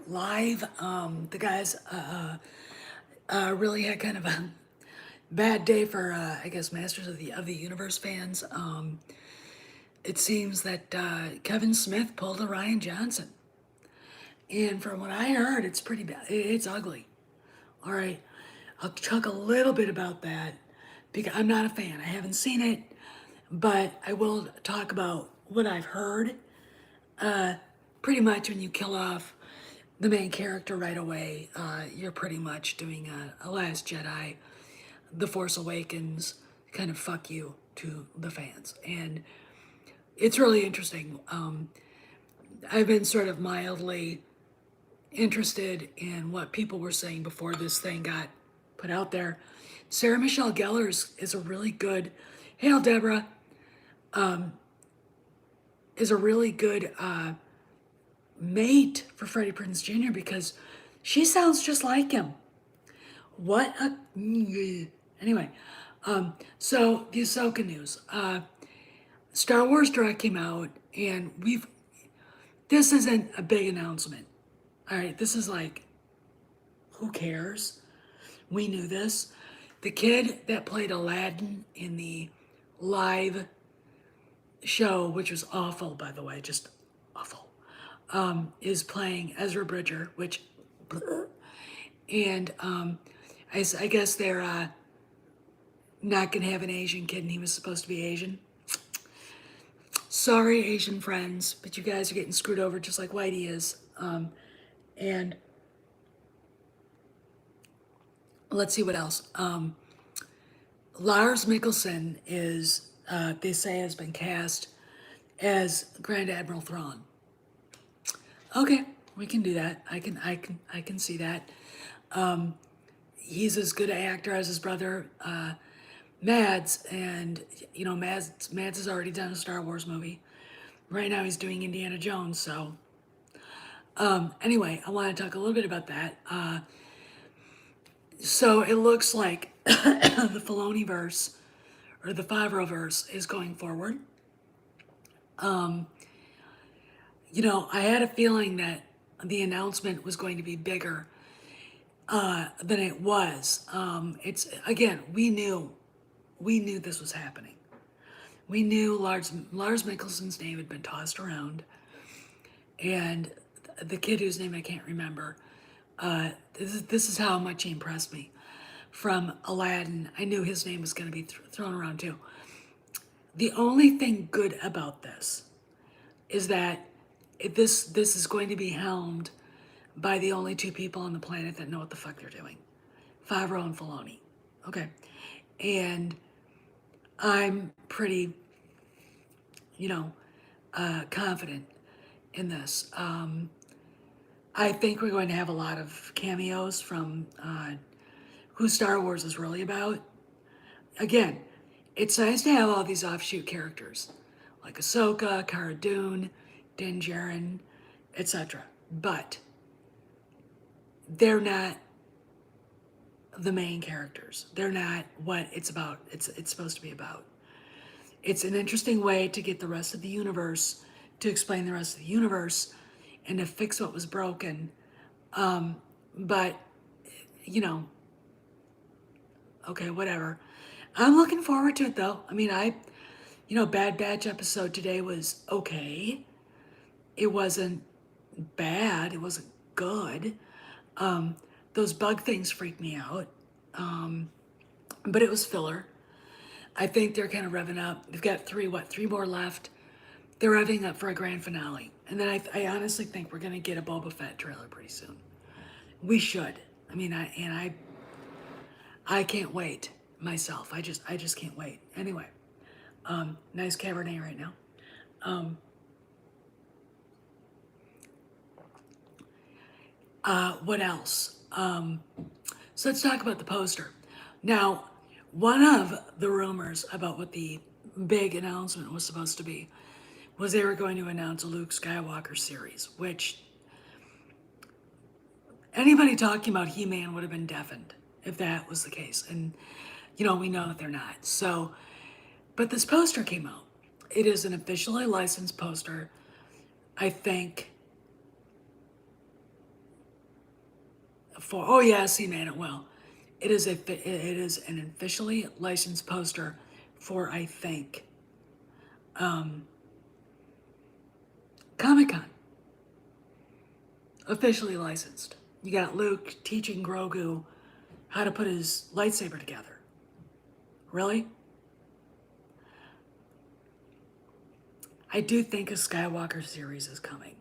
live. The guys really had kind of a bad day for, I guess, Masters of the Universe fans. It seems that Kevin Smith pulled a Ryan Johnson, and from what I heard, it's pretty bad. It's ugly. All right, I'll talk a little bit about that because I'm not a fan. I haven't seen it, but I will talk about what I've heard. Pretty much, when you kill off the main character right away, you're pretty much doing a Last Jedi, The Force Awakens kind of fuck you to the fans. And it's really interesting. I've been sort of mildly interested in what people were saying before this thing got put out there. Sarah Michelle Gellar is a really good, Hail Deborah, is a really good mate for Freddie Prinze Jr. because she sounds just like him. What a anyway. So the Ahsoka news. Star Wars Direct came out, and we've. This isn't a big announcement. All right, this is like, who cares? We knew this. The kid that played Aladdin in the live show, which was awful, by the way, just awful, is playing Ezra Bridger, which, and I guess they're not gonna have an Asian kid, and he was supposed to be Asian. Sorry, Asian friends, but you guys are getting screwed over just like Whitey is. And let's see what else. Lars Mikkelsen is, they say, has been cast as Grand Admiral Thrawn. Okay, we can do that. I can see that. He's as good an actor as his brother, Mads, and you know Mads has already done a Star Wars movie. Right now he's doing Indiana Jones. So anyway, I want to talk a little bit about that. So it looks like the Filoni verse or the Favreau verse is going forward. You know, I had a feeling that the announcement was going to be bigger than it was. It's again, we knew this was happening. We knew Lars Mikkelsen's name had been tossed around, and the kid whose name I can't remember. This is how much he impressed me. From Aladdin, I knew his name was going to be thrown around too. The only thing good about this is that this is going to be helmed by the only two people on the planet that know what the fuck they're doing, Favreau and Filoni. Okay, and I'm pretty, you know, confident in this. I think we're going to have a lot of cameos from who Star Wars is really about. Again, it's nice to have all these offshoot characters like Ahsoka, Cara Dune, Din Djarin, etc. But they're not the main characters. They're not what it's about. It's supposed to be about. It's an interesting way to get the rest of the universe, to explain the rest of the universe, and to fix what was broken. But you know, okay, whatever. I'm looking forward to it though. I mean, Bad Batch episode today was okay. It wasn't bad. It wasn't good. Those bug things freaked me out. But it was filler. I think they're kind of revving up. They've got three more left. They're revving up for a grand finale. And then I honestly think we're going to get a Boba Fett trailer pretty soon. We should. I mean, I can't wait myself. I just can't wait. Anyway, nice Cabernet right now. What else? So let's talk about the poster. Now, one of the rumors about what the big announcement was supposed to be was they were going to announce a Luke Skywalker series, which anybody talking about He-Man would have been deafened if that was the case. And, you know, we know that they're not. So, but this poster came out. It is an officially licensed poster. I think for, oh yes, he made it well. It is an officially licensed poster for, I think, Comic Con. Officially licensed. You got Luke teaching Grogu how to put his lightsaber together. Really? I do think a Skywalker series is coming,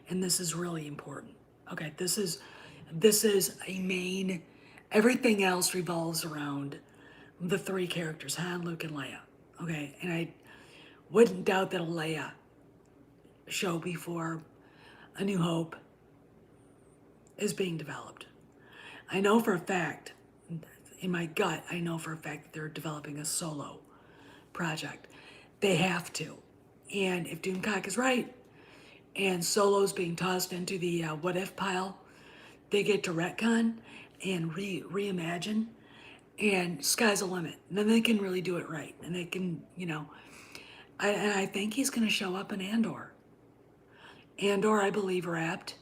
and this is really important. Okay, this is a main. Everything else revolves around the three characters, Han, Luke, and Leia. Okay, and I wouldn't doubt that a Leia show before A New Hope is being developed. I know for a fact, in my gut, I know for a fact that they're developing a solo project. They have to. And if Doomcock is right, and Solo's being tossed into the what if pile, they get to retcon and reimagine, and sky's the limit. And then they can really do it right. And they can, and I think he's going to show up in Andor. Andor, I believe, wrapped,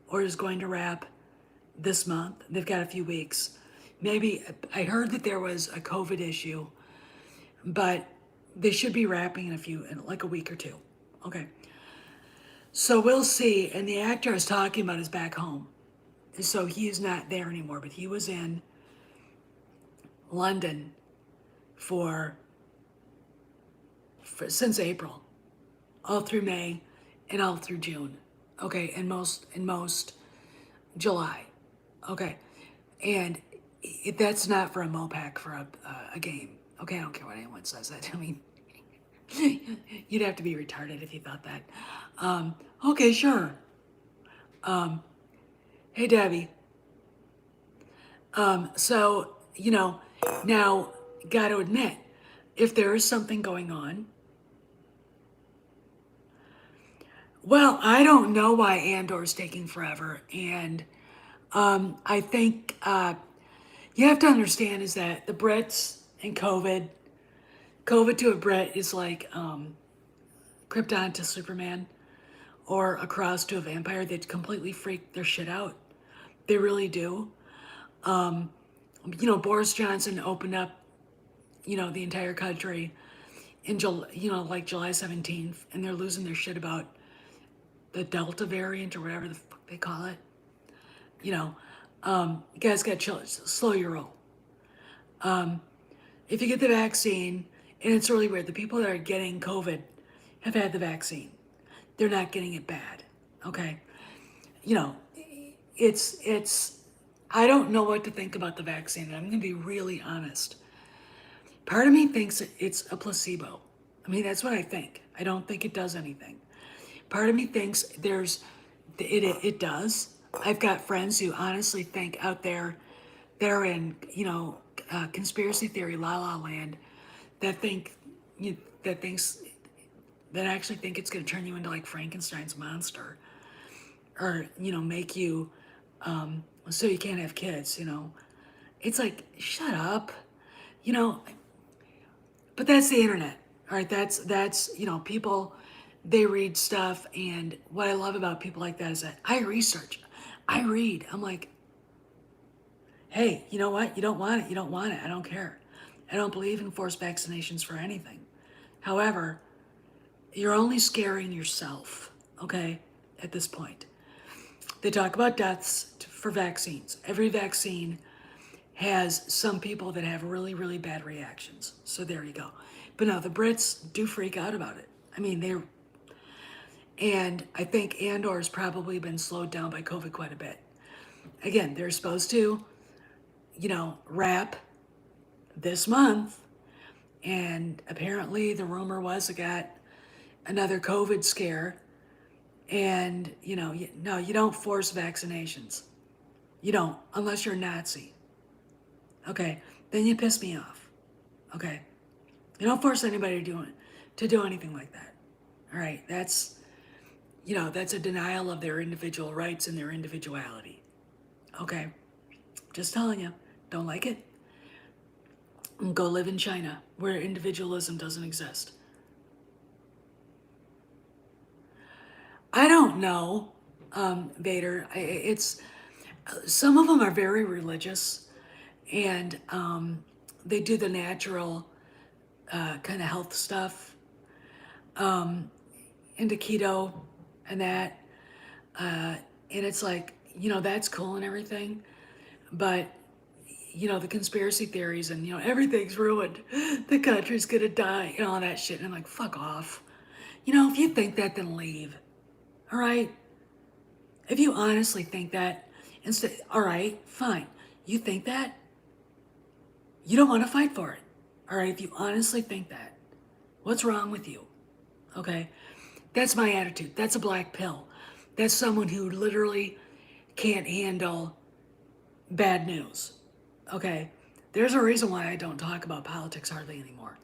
or is going to wrap this month. They've got a few weeks. Maybe, I heard that there was a COVID issue, but they should be wrapping in like a week or two. Okay. So we'll see. And the actor I was talking about is back home. So he's not there anymore, but he was in London for since April, all through May and all through June. Okay, and most July. Okay. And that's not for a Mopac for a game. Okay, I don't care what anyone says that. I mean, you'd have to be retarded if you thought that. Okay, sure. Hey, Debbie. So, now, got to admit, if there is something going on, well, I don't know why Andor's taking forever. And I think you have to understand is that the Brits and COVID to a Brit is like Krypton to Superman or a cross to a vampire. They completely freak their shit out. They really do. Boris Johnson opened up, the entire country in like July 17th, and they're losing their shit about the Delta variant or whatever the fuck they call it. You guys got chill, slow your roll. If you get the vaccine, and it's really weird, the people that are getting COVID have had the vaccine. They're not getting it bad. Okay. It's I don't know what to think about the vaccine. I'm going to be really honest. Part of me thinks it's a placebo. I mean, that's what I think. I don't think it does anything. Part of me thinks it does. I've got friends who honestly think out there, they're in, conspiracy theory la la land, that think, that thinks, that actually think it's going to turn you into like Frankenstein's monster, or make you so you can't have kids. It's like, shut up, you know. But that's the internet, all right? That's people, they read stuff, and what I love about people like that is that I research, I read. I'm like, hey, you know what? You don't want it. You don't want it. I don't care. I don't believe in forced vaccinations for anything. However, you're only scaring yourself, okay, at this point. They talk about deaths for vaccines. Every vaccine has some people that have really, really bad reactions. So there you go. But no, the Brits do freak out about it. I mean, and I think Andor has probably been slowed down by COVID quite a bit. Again, they're supposed to, wrap this month. And apparently the rumor was it got another COVID scare. And, no, you don't force vaccinations. You don't, unless you're a Nazi. Okay, then you piss me off. Okay, you don't force anybody to do anything like that. All right, that's a denial of their individual rights and their individuality. Okay, just telling you, don't like it? Go live in China, where individualism doesn't exist. I don't know, Vader. Some of them are very religious, and they do the natural kind of health stuff, into keto and that. And it's like, that's cool and everything. But, the conspiracy theories and, everything's ruined. The country's gonna die and all that shit. And I'm like, fuck off. If you think that, then leave. All right? If you honestly think that, instead, all right, fine. You think that? You don't want to fight for it. All right? If you honestly think that, what's wrong with you? Okay? That's my attitude. That's a black pill. That's someone who literally can't handle bad news. Okay? There's a reason why I don't talk about politics hardly anymore.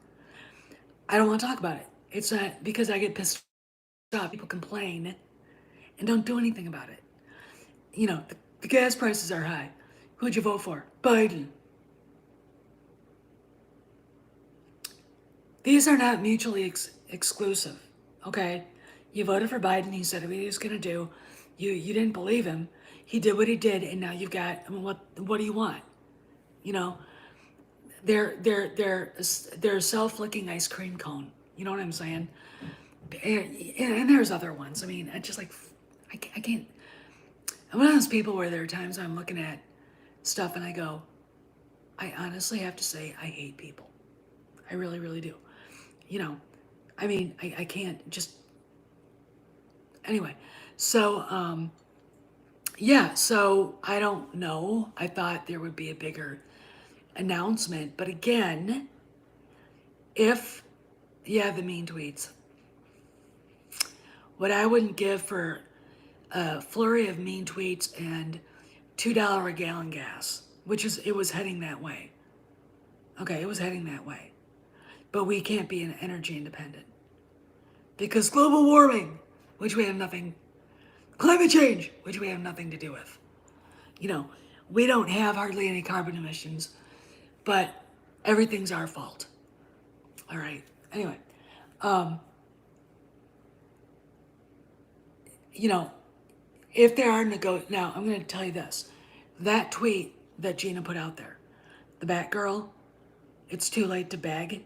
I don't want to talk about it. It's not because I get pissed off. People complain and don't do anything about it. The gas prices are high. Who'd you vote for? Biden. These are not mutually exclusive. Okay? You voted for Biden. He said what he was going to do. You didn't believe him. He did what he did, and now you've got, what do you want? You know, they're self-licking ice cream cone. You know what I'm saying? And there's other ones. I mean, I just like, I can't. I'm one of those people where there are times I'm looking at stuff and I go, I honestly have to say I hate people. I really, really do. I mean, I can't just. Anyway, so yeah, so I don't know. I thought there would be a bigger announcement, but again, if the mean tweets, what I wouldn't give for a flurry of mean tweets and $2 a gallon gas, it was heading that way. Okay, it was heading that way. But we can't be an energy independent. Because global warming, which we have nothing, climate change, which we have nothing to do with. We don't have hardly any carbon emissions, but everything's our fault. All right. Anyway, if there are now I'm going to tell you this. That tweet that Gina put out there, the Batgirl, it's too late to beg.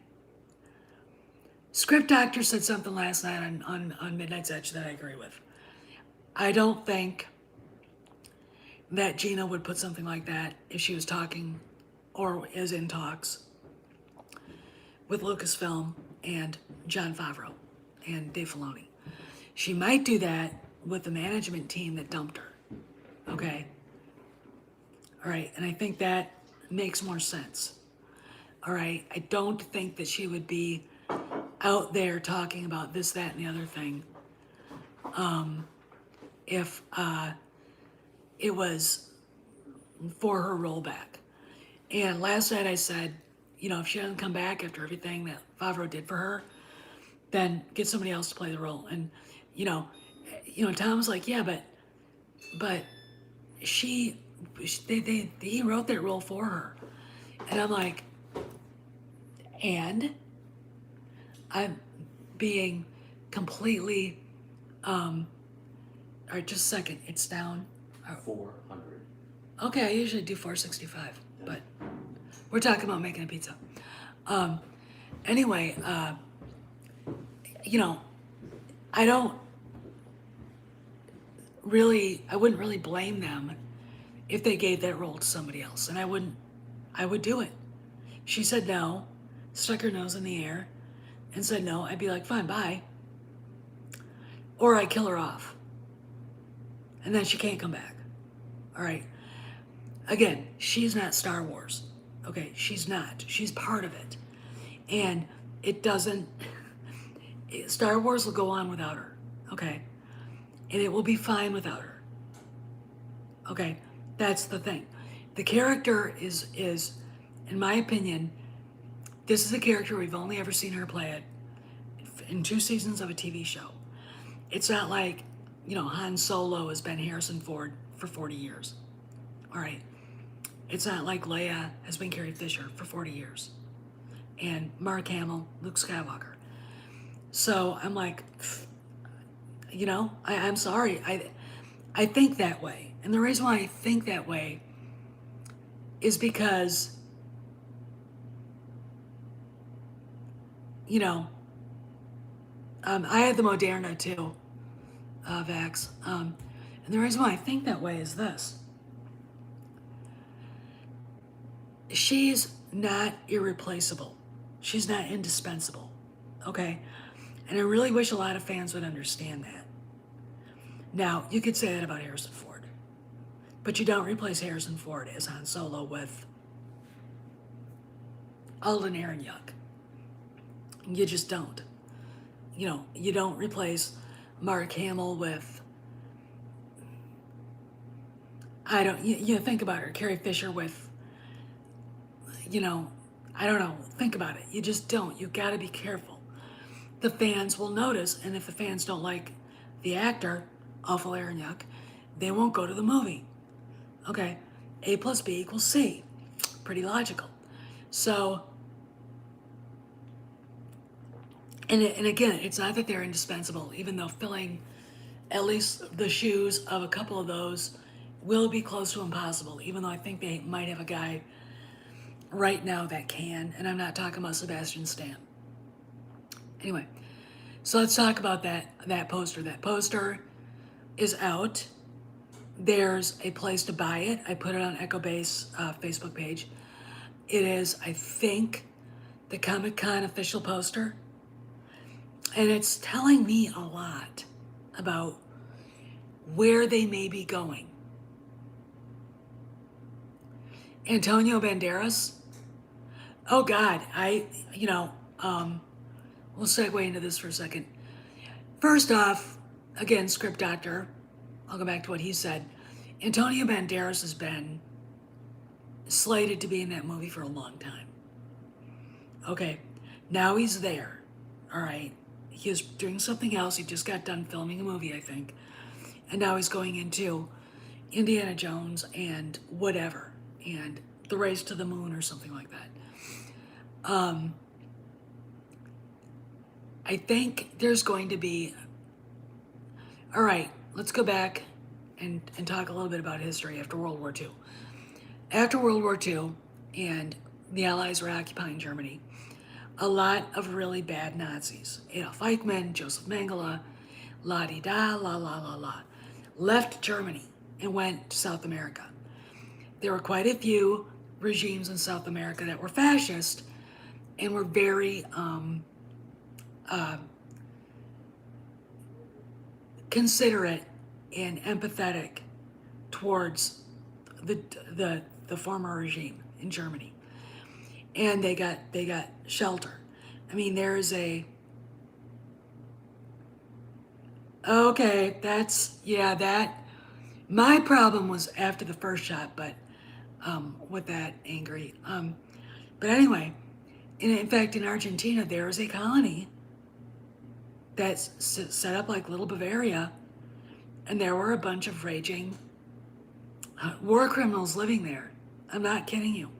Script Doctor said something last night on Midnight's Edge that I agree with. I don't think that Gina would put something like that if she was talking or is in talks with Lucasfilm and Jon Favreau and Dave Filoni. She might do that with the management team that dumped her. Okay? All right, and I think that makes more sense. All right, I don't think that she would be out there talking about this, that, and the other thing if it was for her rollback. And last night I said, if she doesn't come back after everything that Favreau did for her, then get somebody else to play the role. And Tom was like, yeah, but he wrote that role for her. And I'm like, and I'm being completely, all right, just a second, it's down. 400. Okay, I usually do 465, but we're talking about making a pizza. Anyway, I wouldn't really blame them if they gave that role to somebody else, and I would do it. She said no, stuck her nose in the air, and said no. I'd be like, fine, bye. Or I'd kill her off. And then she can't come back. All right. Again, she's not Star Wars. Okay, she's not. She's part of it. And it doesn't, Star Wars will go on without her. Okay. And it will be fine without her. Okay, that's the thing. The character is, in my opinion, this is a character we've only ever seen her play it in 2 seasons of a TV show. It's not like, Han Solo has been Harrison Ford for 40 years. All right. It's not like Leia has been Carrie Fisher for 40 years. And Mark Hamill, Luke Skywalker. So I'm like, I'm sorry. I think that way. And the reason why I think that way is because, you know, I had the Moderna too, vax. And the reason why I think that way is this: she's not irreplaceable. She's not indispensable. Okay? And I really wish a lot of fans would understand that. Now, you could say that about Harrison Ford, but you don't replace Harrison Ford as Han Solo with Alden Ehrenreich. You just don't. You know, you don't replace Mark Hamill with, I don't, you think about her, Carrie Fisher with, you know, I don't know, think about it. You just don't. You gotta be careful. The fans will notice, and if the fans don't like the actor, Awful Ehrenreich, they won't go to the movie. Okay, A plus B equals C. Pretty logical. So, and again, it's not that they're indispensable, even though filling at least the shoes of a couple of those will be close to impossible, even though I think they might have a guy right now that can, and I'm not talking about Sebastian Stan. Anyway, so let's talk about that poster. That poster is out. There's a place to buy it. I put it on Echo Base Facebook page. It is, I think, the Comic-Con official poster. And it's telling me a lot about where they may be going. Antonio Banderas. Oh God, we'll segue into this for a second. First off, again, script doctor, I'll go back to what he said. Antonio Banderas has been slated to be in that movie for a long time. Okay, now he's there. All right, he is doing something else. He just got done filming a movie, I think. And now he's going into Indiana Jones and whatever, and the Race to the Moon or something like that. I think there's going to be, all right, let's go back and talk a little bit about history after World War II. After World War II and the Allies were occupying Germany, a lot of really bad Nazis, Adolf Eichmann, Joseph Mengele, la-di-da, la, left Germany and went to South America. There were quite a few regimes in South America that were fascist and were very considerate and empathetic towards the former regime in Germany, and they got shelter. I mean, there is a okay. That my problem was after the first shot, but with that angry. But anyway, in fact, in Argentina, there is a colony that's set up like Little Bavaria, and there were a bunch of raging war criminals living there. I'm not kidding you.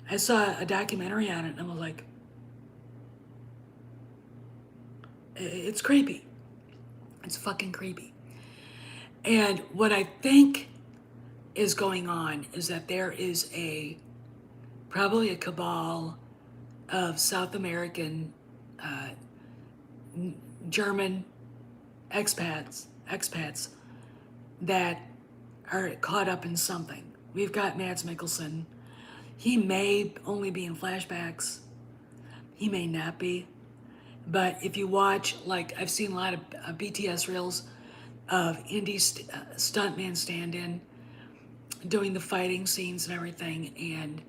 I saw a documentary on it, and I was like, it's creepy. It's fucking creepy. And what I think is going on is that there is probably a cabal of South American German expats that are caught up in something. We've got Mads Mikkelsen. He may only be in flashbacks. He may not be. But if you watch, like, I've seen a lot of BTS reels of indie stuntman stand-in doing the fighting scenes and everything. And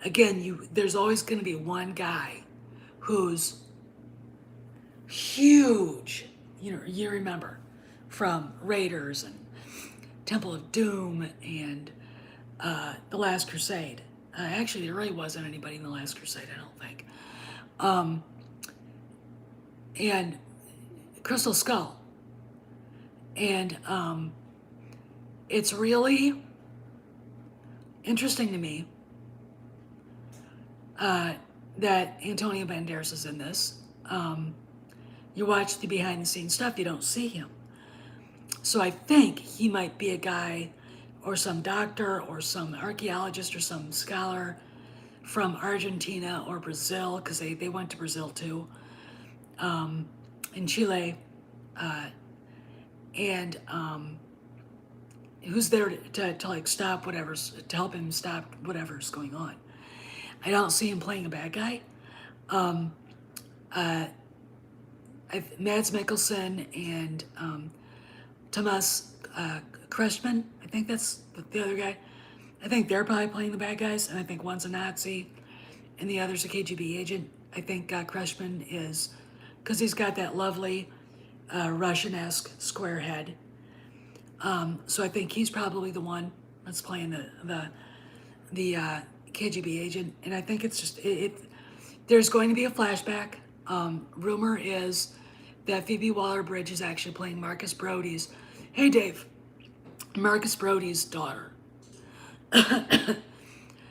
again, there's always going to be one guy who's huge. You remember from Raiders and Temple of Doom and The Last Crusade. Actually, there really wasn't anybody in The Last Crusade, I don't think. And Crystal Skull. And it's really interesting to me that Antonio Banderas is in this. You watch the behind the scenes stuff, you don't see him. So I think he might be a guy or some doctor or some archaeologist or some scholar from Argentina or Brazil, because they went to Brazil too, in Chile, and who's there to like stop whatever's, to help him stop whatever's going on. I don't see him playing a bad guy. Mads Mikkelsen and Thomas Kretschmann, I think that's the other guy. I think they're probably playing the bad guys, and I think one's a Nazi and the other's a KGB agent. I think Kretschmann is, because he's got that lovely Russian-esque square head. So I think he's probably the one that's playing the KGB agent, and I think it's just there's going to be a flashback. Rumor is that Phoebe Waller-Bridge is actually playing Marcus Brody's, hey Dave, Marcus Brody's daughter.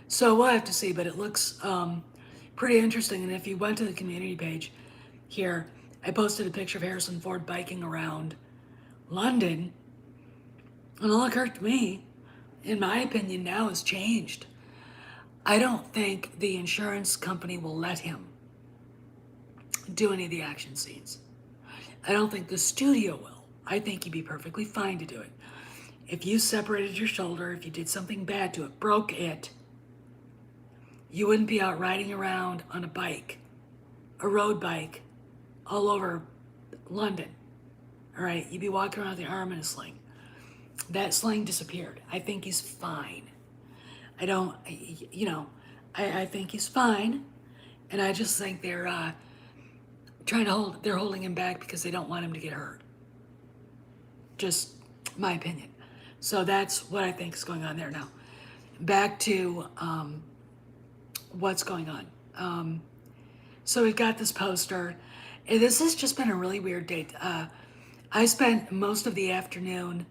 So we'll have to see, but it looks pretty interesting. And if you went to the community page here, I posted a picture of Harrison Ford biking around London, and all occurred to me, in my opinion, now has changed. I don't think the insurance company will let him do any of the action scenes. I don't think the studio will. I think he'd be perfectly fine to do it. If you separated your shoulder, if you did something bad to it, broke it, you wouldn't be out riding around on a bike, a road bike, all over London. All right, you'd be walking around with your arm in a sling. That sling disappeared. I think he's fine. I don't, I think he's fine, and I just think they're they're holding him back because they don't want him to get hurt. Just my opinion. So that's what I think is going on there. Now, back to what's going on. So we've got this poster. And this has just been a really weird day. I spent most of the afternoon,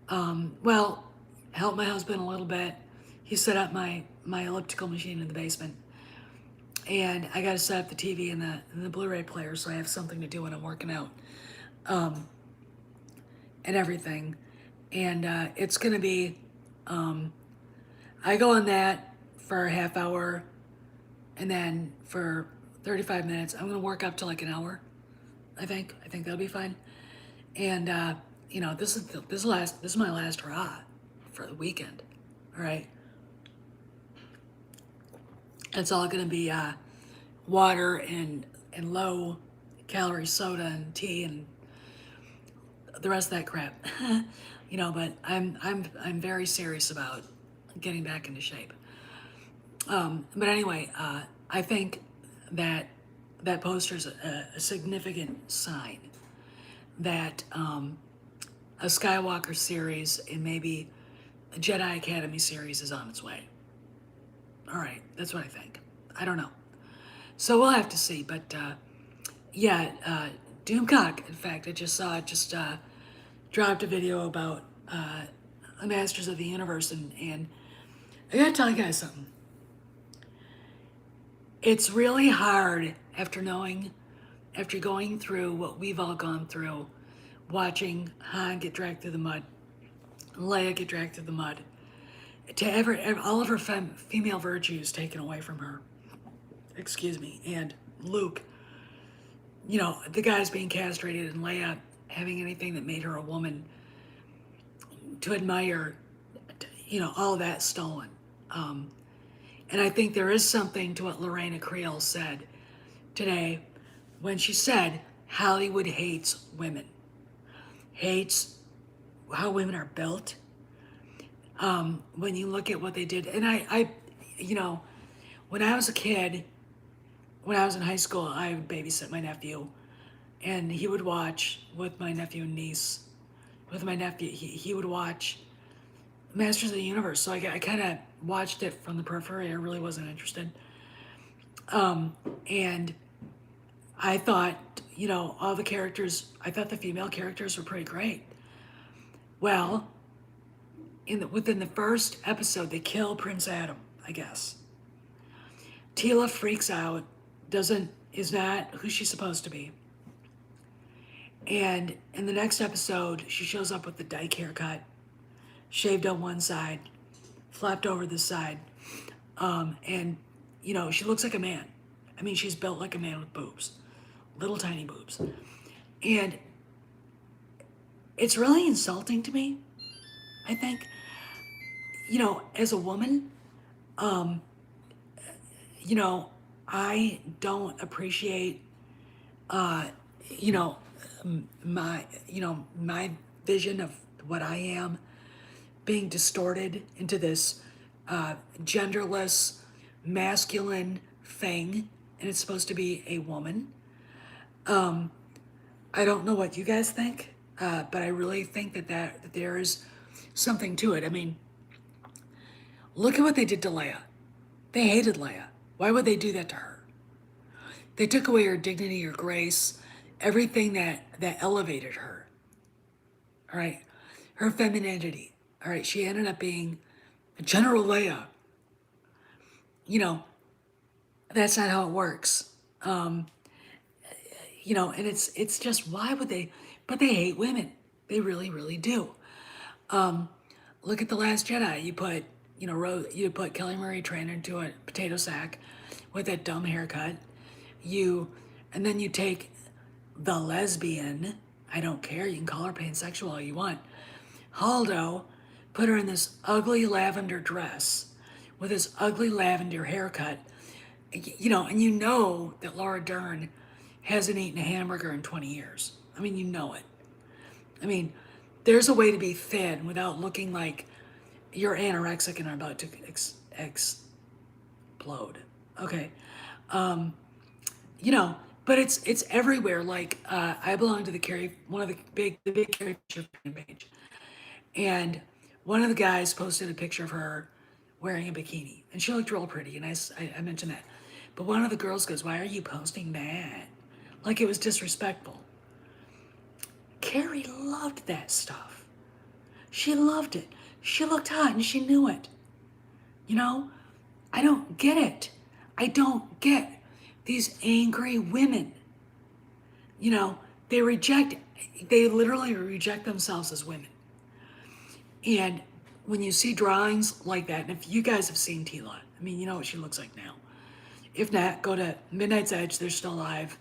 helped my husband a little bit. He set up my elliptical machine in the basement. And I got to set up the TV and the Blu-ray player so I have something to do when I'm working out. And everything. And it's going to be, I go on that for a half hour, and then for 35 minutes, I'm going to work up to like an hour, I think. I think that'll be fine. And, this is my last hurrah for the weekend, all right? It's all going to be water and low calorie soda and tea and the rest of that crap. But I'm very serious about getting back into shape. But anyway, I think that poster's a significant sign that a Skywalker series and maybe a Jedi Academy series is on its way. All right, that's what I think. I don't know. So we'll have to see. But Doomcock, in fact, I just saw it, dropped a video about the Masters of the Universe, and I gotta tell you guys something. It's really hard after going through what we've all gone through, watching Han get dragged through the mud, Leia get dragged through the mud, to ever all of her female virtues taken away from her. Excuse me. And Luke, the guy's being castrated, and Leia having anything that made her a woman to admire, all of that stolen. And I think there is something to what Lorena Creel said today when she said Hollywood hates women, hates how women are built. When you look at what they did, and I when I was a kid, when I was in high school, I would babysit my nephew, and he would watch with my nephew and niece. With my nephew, he would watch Masters of the Universe. So I kind of watched it from the periphery. I really wasn't interested. And I thought, all the characters, I thought the female characters were pretty great. Well, within the first episode, they kill Prince Adam, I guess. Tila freaks out, is not who she's supposed to be. And in the next episode, she shows up with the dyke haircut. shaved on one side, flapped over the side, and she looks like a man. I mean, she's built like a man with boobs, little tiny boobs, and it's really insulting to me. I think, as a woman, you know, I don't appreciate, uh, you know, my vision of what I am being distorted into this genderless, masculine thing, and it's supposed to be a woman. I don't know what you guys think, but I really think that there is something to it. I mean, look at what they did to Leia. They hated Leia. Why would they do that to her? They took away her dignity, her grace, everything that elevated her. All right, her femininity. All right, she ended up being General Leia. You know, that's not how it works. And it's just why would they? But they hate women. They really, really do. Look at the Last Jedi. You put Kelly Marie Tran into a potato sack with that dumb haircut. You, and then you take the lesbian. I don't care. You can call her pansexual all you want. Haldo, put her in this ugly lavender dress with this ugly lavender haircut. And you know that Laura Dern hasn't eaten a hamburger in 20 years. I mean, you know it. I mean, there's a way to be thin without looking like you're anorexic and are about to explode. Okay. But it's everywhere. Like, I belong to one of the big Carrie Fisher fan page. And one of the guys posted a picture of her wearing a bikini. And she looked real pretty. And I mentioned that. But one of the girls goes, "Why are you posting that?" Like it was disrespectful. Carrie loved that stuff. She loved it. She looked hot and she knew it. You know, I don't get it. I don't get these angry women. You know, they literally reject themselves as women. And when you see drawings like that, and if you guys have seen Tila, I mean, you know what she looks like now. If not, go to Midnight's Edge, they're still alive.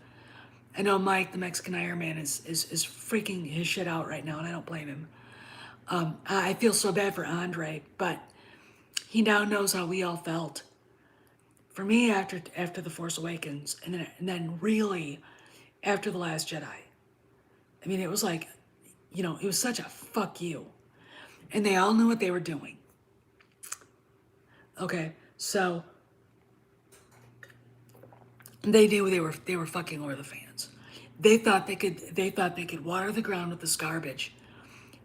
I know Mike, the Mexican Iron Man, is freaking his shit out right now, and I don't blame him. I feel so bad for Andre, but he now knows how we all felt. For me, after The Force Awakens, and then really after The Last Jedi, I mean, it was like, it was such a fuck you, and they all knew what they were doing. Okay, so they knew they were fucking over the fans. They thought they could water the ground with this garbage,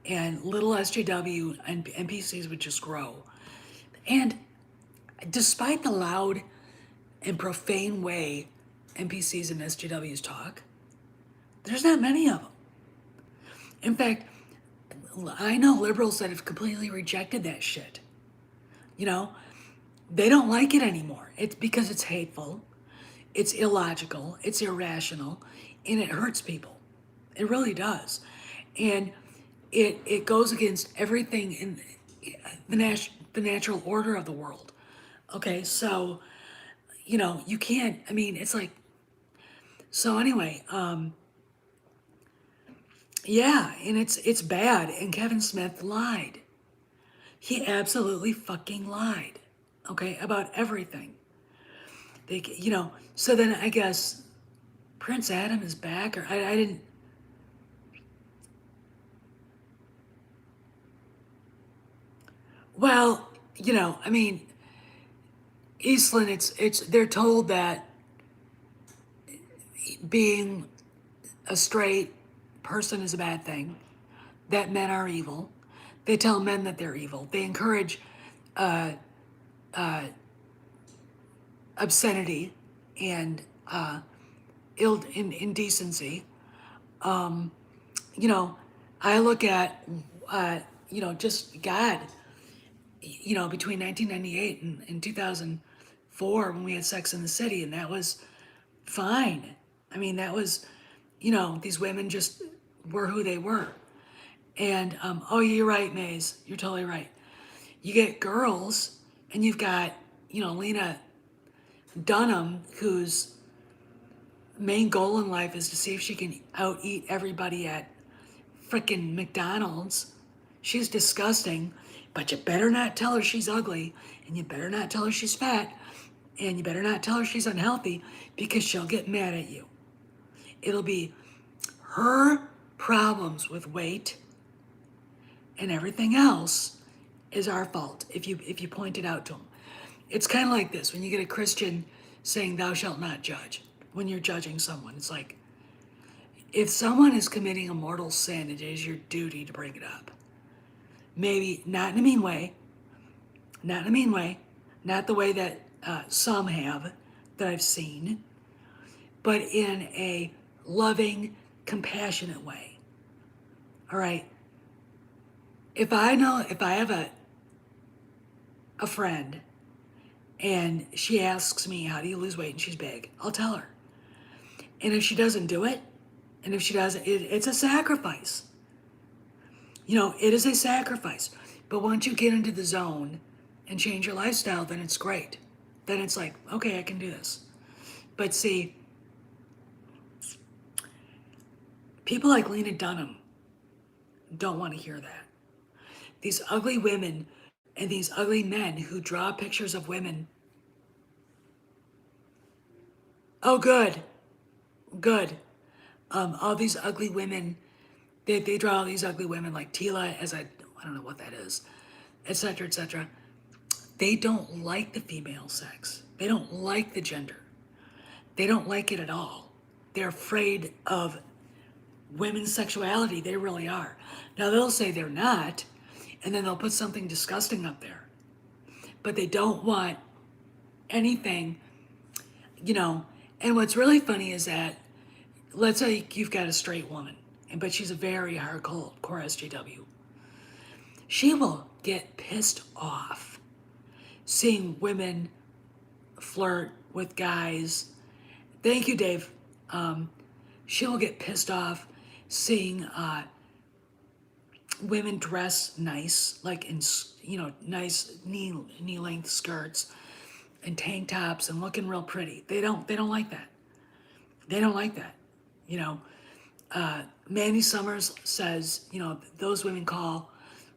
and little SJW and NPCs would just grow. And despite the loud and profane way NPCs and SJWs talk, there's not many of them. In fact, I know liberals that have completely rejected that shit. They don't like it anymore. It's because it's hateful, it's illogical, it's irrational, and it hurts people. It really does. And it goes against everything in the natural order of the world. Okay, so you can't. I mean, it's like. So anyway, yeah, and it's bad. And Kevin Smith lied. He absolutely fucking lied. Okay, about everything. So then I guess Prince Adam is back, or I didn't. Well, I mean, Eastland, it's they're told that being a straight person is a bad thing, that men are evil. They tell men that they're evil. They encourage obscenity and indecency. You know, I look at, just God, between 1998 and 2004 when we had Sex in the City, and that was fine. I mean, that was, these women just were who they were. And oh, you're right, Maze. You're totally right. You get girls, and you've got, Lena Dunham, whose main goal in life is to see if she can out eat everybody at frickin' McDonald's. She's disgusting, but you better not tell her she's ugly, and you better not tell her she's fat, and you better not tell her she's unhealthy because she'll get mad at you. It'll be her problems with weight and everything else is our fault if you point it out to them. It's kind of like this when you get a Christian saying thou shalt not judge when you're judging someone. It's like if someone is committing a mortal sin, it is your duty to bring it up. Maybe not in a mean way, not in a mean way, not the way that some have that I've seen, but in a loving, compassionate way. All right. If I have a friend and she asks me, how do you lose weight? And she's big, I'll tell her. And if she doesn't do it, and if she doesn't, it's a sacrifice. It is a sacrifice. But once you get into the zone and change your lifestyle, then it's great. Then it's like, okay, I can do this. But see, people like Lena Dunham don't want to hear that. These ugly women and these ugly men who draw pictures of women. Oh, good. Good. All these ugly women, they draw all these ugly women like Tila as I don't know what that is, etc., etc. They don't like the female sex. They don't like the gender. They don't like it at all. They're afraid of women's sexuality. They really are. Now they'll say they're not, and then they'll put something disgusting up there. But they don't want anything, And what's really funny is that, let's say you've got a straight woman, but she's a very hardcore SJW. She will get pissed off seeing women flirt with guys. Thank you, Dave. She'll get pissed off seeing women dress nice, like in nice knee length skirts and tank tops and looking real pretty. They don't like that. They don't like that. Mandy Summers says, those women call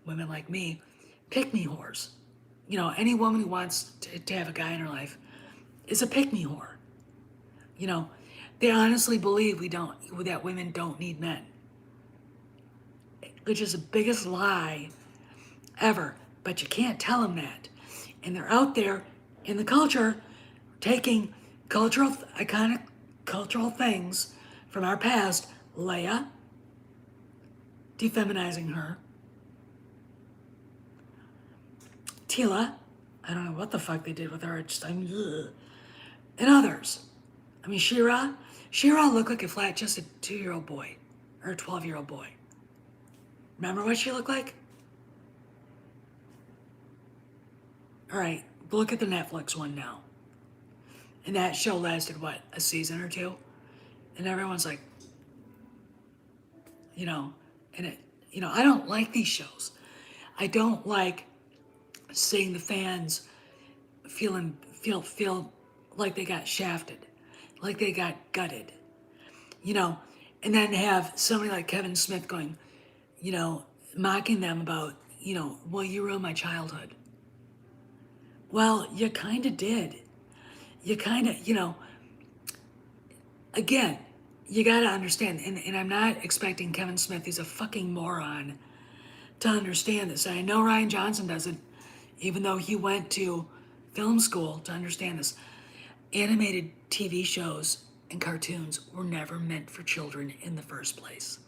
women like me pick-me whores. Any woman who wants to have a guy in her life is a pick-me whore. They honestly believe that women don't need men, which is the biggest lie ever. But you can't tell them that. And they're out there in the culture taking iconic cultural things from our past. Leia, defeminizing her. Tila, I don't know what the fuck they did with her. And others. I mean, She-Ra looked like a flat-chested 2-year-old boy or a 12-year-old boy. Remember what she looked like? All right, look at the Netflix one now. And that show lasted, what, a season or two? And everyone's like, and it, I don't like these shows. I don't like seeing the fans feel like they got shafted, like they got gutted, and then have somebody like Kevin Smith going, mocking them about, well, you ruined my childhood. Well, you kind of did. You kind of, again, you got to understand, and I'm not expecting Kevin Smith, he's a fucking moron, to understand this. I know Ryan Johnson doesn't, even though he went to film school to understand this. Animated TV shows and cartoons were never meant for children in the first place.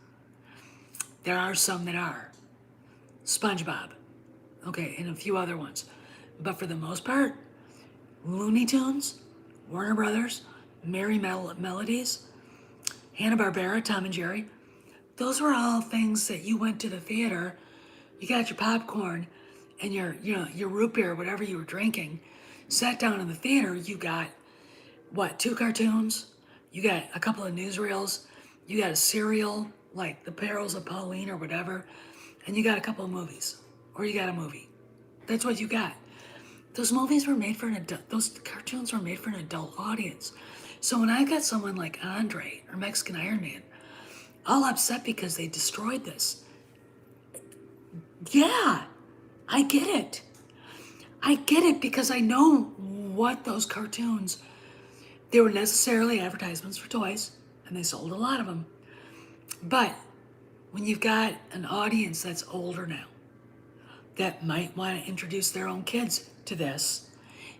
There are some that are. SpongeBob, okay, and a few other ones. But for the most part, Looney Tunes, Warner Brothers, Merry Melodies, Hanna-Barbera, Tom and Jerry, those were all things that you went to the theater, you got your popcorn and your root beer, whatever you were drinking, sat down in the theater, you got, 2 cartoons, you got a couple of newsreels, you got a cereal, like The Perils of Pauline or whatever, and you got a couple of movies, or you got a movie. That's what you got. Those movies were made for an adult, those cartoons were made for an adult audience. So when I got someone like Andre or Mexican Iron Man all upset because they destroyed this, yeah, I get it. I get it because I know what those cartoons, they were necessarily advertisements for toys, and they sold a lot of them. But when you've got an audience that's older now, that might want to introduce their own kids to this,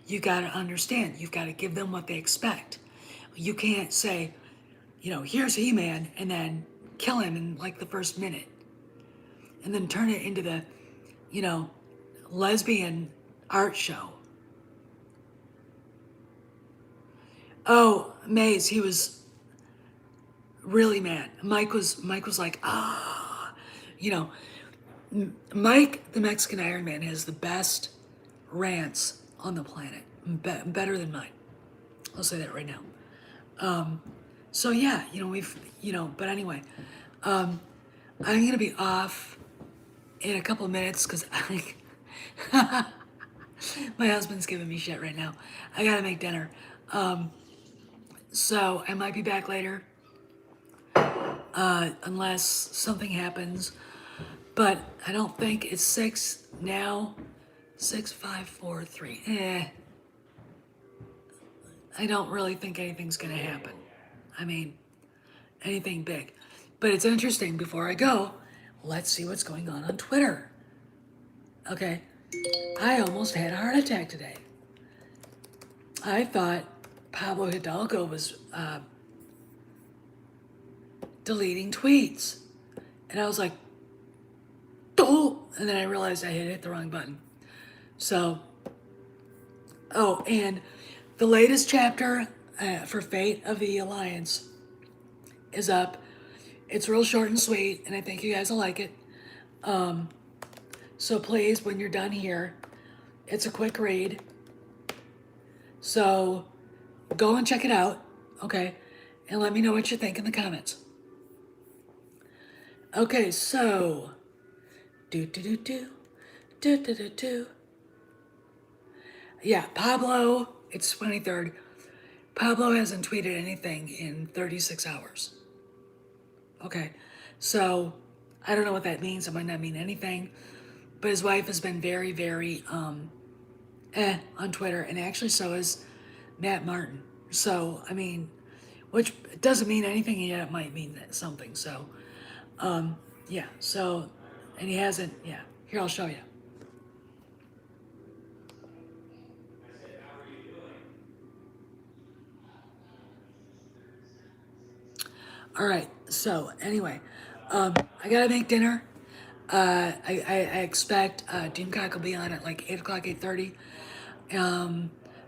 you got to understand, you've got to give them what they expect. You can't say, here's He-Man, and then kill him in like the first minute, and then turn it into the, you know, lesbian art show. Oh, Maze, he was really mad. Mike was like, you know, Mike, the Mexican Iron Man, has the best rants on the planet, better than mine. I'll say that right now. So yeah, but anyway, I'm gonna be off in a couple of minutes because my husband's giving me shit right now. I gotta make dinner. So I might be back later, unless something happens. But I don't think it's 6 now. 6, 5, 4, 3. I don't really think anything's gonna happen. I mean, anything big. But it's interesting. Before I go, let's see what's going on Twitter. Okay, I almost had a heart attack today. I thought Pablo Hidalgo was deleting tweets. And I was like, oh, and then I realized I had hit the wrong button. So, oh, and the latest chapter for Fate of the Alliance is up. It's real short and sweet, and I think you guys will like it. So please, when you're done here, it's a quick read. So go and check it out, okay? And let me know what you think in the comments. Okay, so yeah, Pablo, it's 23rd. Pablo hasn't tweeted anything in 36 hours. Okay, so I don't know what that means. It might not mean anything. But his wife has been very, very on Twitter, and actually so is Matt Martin. So, I mean, which doesn't mean anything, yet it might mean something. So, yeah, so, and he hasn't, yeah. Here, I'll show you. All right, so anyway, I gotta make dinner. I expect Doomcock will be on at like 8 o'clock, 8:30.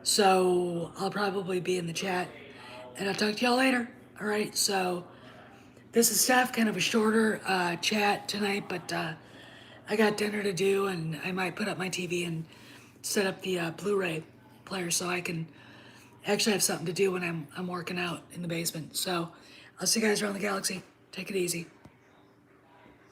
So I'll probably be in the chat, and I'll talk to y'all later. All right, so this is Steph, kind of a shorter chat tonight, but I got dinner to do, and I might put up my TV and set up the Blu-ray player so I can actually have something to do when I'm working out in the basement. So I'll see you guys around the galaxy. Take it easy.